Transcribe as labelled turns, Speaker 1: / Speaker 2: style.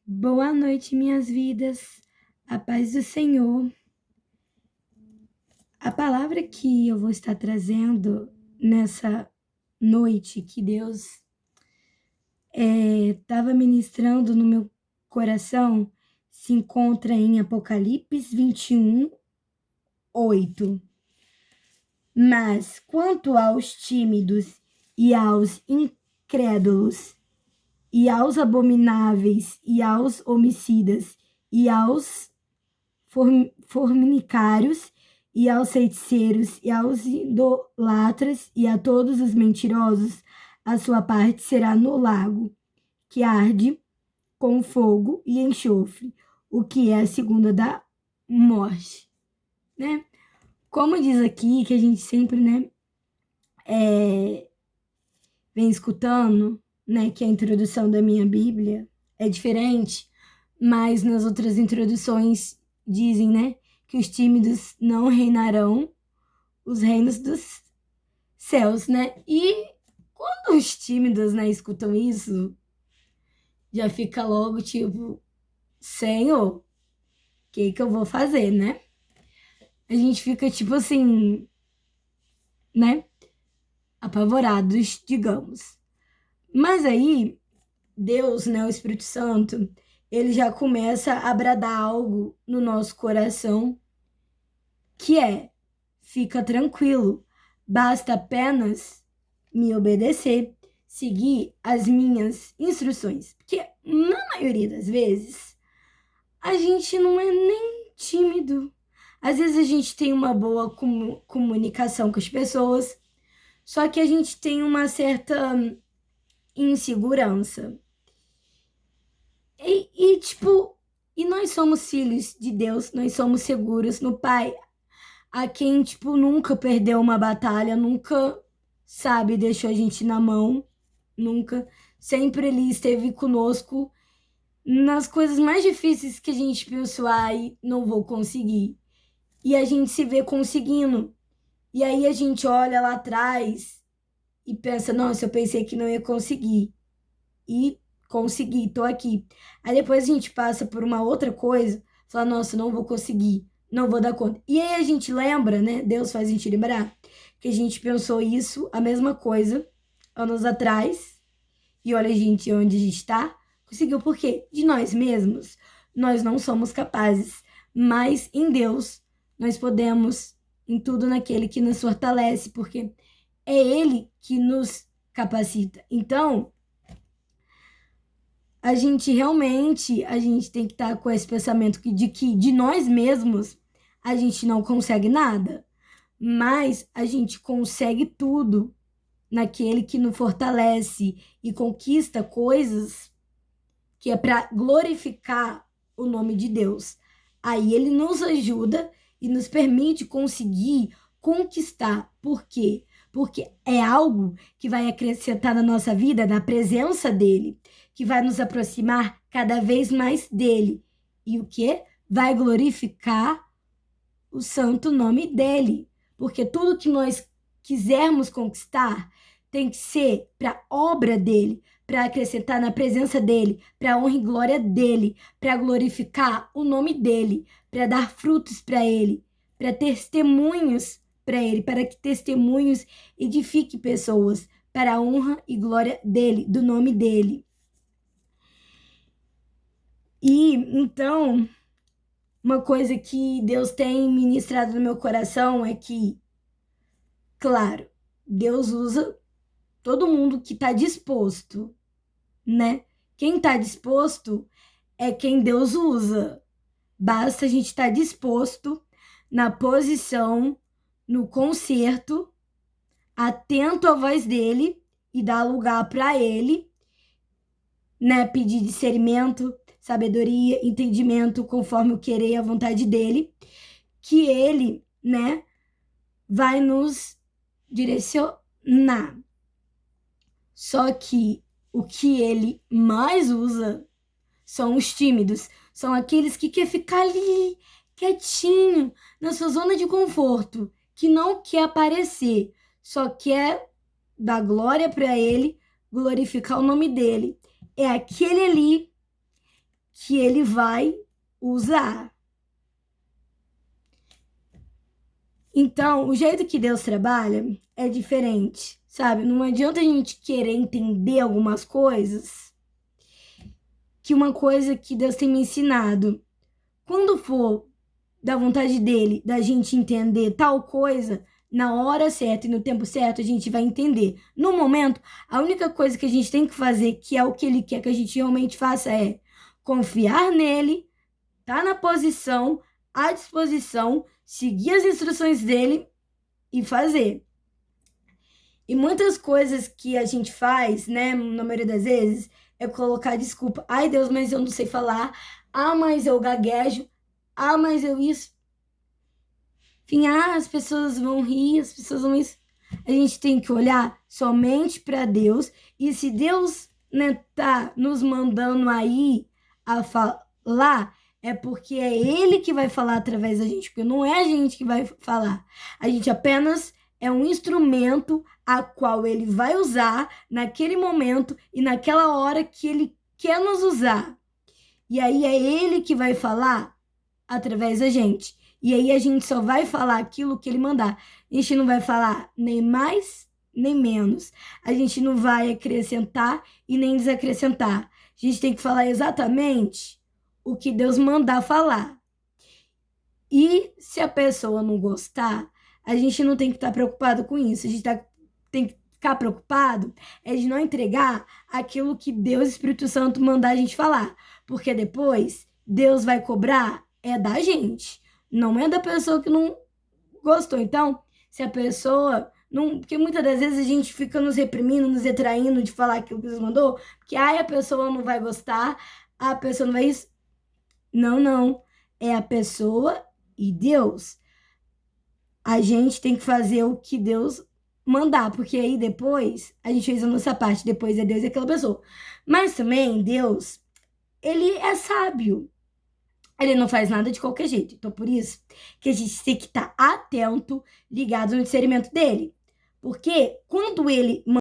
Speaker 1: Boa noite, minhas vidas. A paz do Senhor. A palavra que eu vou estar trazendo nessa noite que Deus estava ministrando no meu coração se encontra em Apocalipse 21, 8. Mas quanto aos tímidos e aos incrédulos, e aos abomináveis, e aos homicidas, e aos fornicários, e aos feiticeiros, e aos idolatras, e a todos os mentirosos, a sua parte será no lago, que arde com fogo e enxofre, o que é a segunda da morte, né? Como diz aqui, que a gente sempre, né, vem escutando, né, que a introdução da minha Bíblia é diferente, mas nas outras introduções dizem, né, que os tímidos não reinarão os reinos dos céus, né? E quando os tímidos, né, escutam isso, já fica logo tipo, Senhor, o que eu vou fazer, né? A gente fica tipo assim, né, apavorados, digamos. Mas aí, Deus, né, o Espírito Santo, ele já começa a bradar algo no nosso coração, que é, fica tranquilo, basta apenas me obedecer, seguir as minhas instruções. Porque, na maioria das vezes, a gente não é nem tímido. Às vezes a gente tem uma boa comunicação com as pessoas, só que a gente tem uma certa insegurança. E nós somos filhos de Deus, nós somos seguros no Pai, a quem, nunca perdeu uma batalha, nunca, sabe, deixou a gente na mão, nunca. Sempre ele esteve conosco nas coisas mais difíceis que a gente pensou, ai, não vou conseguir. E a gente se vê conseguindo. E aí a gente olha lá atrás e pensa, nossa, eu pensei que não ia conseguir. E consegui, tô aqui. Aí depois a gente passa por uma outra coisa, fala, nossa, não vou conseguir, não vou dar conta. E aí a gente lembra, né? Deus faz a gente lembrar que a gente pensou isso, a mesma coisa, anos atrás. E olha, gente, onde a gente está. Conseguiu por quê? De nós mesmos, nós não somos capazes. Mas em Deus, nós podemos em tudo naquele que nos fortalece, porque é Ele que nos capacita. Então, a gente tem que estar com esse pensamento de que de nós mesmos a gente não consegue nada, mas a gente consegue tudo naquele que nos fortalece e conquista coisas que é para glorificar o nome de Deus. Aí ele nos ajuda e nos permite conseguir conquistar. Por quê? Porque é algo que vai acrescentar na nossa vida, na presença dele, que vai nos aproximar cada vez mais dele. E o que? Vai glorificar o santo nome dele. Porque tudo que nós quisermos conquistar tem que ser para obra dele, para acrescentar na presença dele, para a honra e glória dele, para glorificar o nome dele, para dar frutos para ele, para testemunhos para ele, para que testemunhos edifiquem pessoas, para a honra e glória dele, do nome dele. E então, uma coisa que Deus tem ministrado no meu coração é que, claro, Deus usa todo mundo que está disposto, né? Quem está disposto é quem Deus usa. Basta a gente estar disposto na posição, no concerto, atento à voz dele e dar lugar para ele, né? Pedir discernimento, sabedoria, entendimento conforme o querer e a vontade dele, que ele, né, vai nos direcionar. Só que o que ele mais usa são os tímidos, são aqueles que querem ficar ali, quietinho, na sua zona de conforto, que não quer aparecer, só quer dar glória para ele, glorificar o nome dele. É aquele ali que ele vai usar. Então, o jeito que Deus trabalha é diferente, sabe? Não adianta a gente querer entender algumas coisas, que uma coisa que Deus tem me ensinado, quando for da vontade dele, da gente entender tal coisa, na hora certa e no tempo certo, a gente vai entender. No momento, a única coisa que a gente tem que fazer, que é o que ele quer que a gente realmente faça, é confiar nele, tá na posição, à disposição, seguir as instruções dele e fazer. E muitas coisas que a gente faz, né, na maioria das vezes, é colocar desculpa. Ai, Deus, mas eu não sei falar. Ah, mas eu gaguejo. Ah, mas eu isso. Enfim, as pessoas vão rir, as pessoas vão isso. A gente tem que olhar somente para Deus. E se Deus, né, tá nos mandando aí a falar, é porque é Ele que vai falar através da gente, porque não é a gente que vai falar. A gente apenas é um instrumento a qual Ele vai usar naquele momento e naquela hora que Ele quer nos usar. E aí é Ele que vai falar através da gente. E aí a gente só vai falar aquilo que Ele mandar. A gente não vai falar nem mais, nem menos. A gente não vai acrescentar e nem desacrescentar. A gente tem que falar exatamente o que Deus mandar falar. E se a pessoa não gostar, a gente não tem que estar preocupado com isso. A gente tem que ficar preocupado de não entregar aquilo que Deus e Espírito Santo mandar a gente falar. Porque depois Deus vai cobrar da gente. Não é da pessoa que não gostou. Então, se a pessoa não... Porque muitas das vezes a gente fica nos reprimindo, nos retraindo de falar aquilo que Deus mandou, porque a pessoa não vai gostar, a pessoa não vai isso. Não. É a pessoa e Deus. A gente tem que fazer o que Deus mandar, porque aí depois a gente fez a nossa parte, depois é Deus e aquela pessoa. Mas também Deus, ele é sábio. Ele não faz nada de qualquer jeito. Então, por isso que a gente tem que estar atento, ligado no discernimento dele. Porque quando ele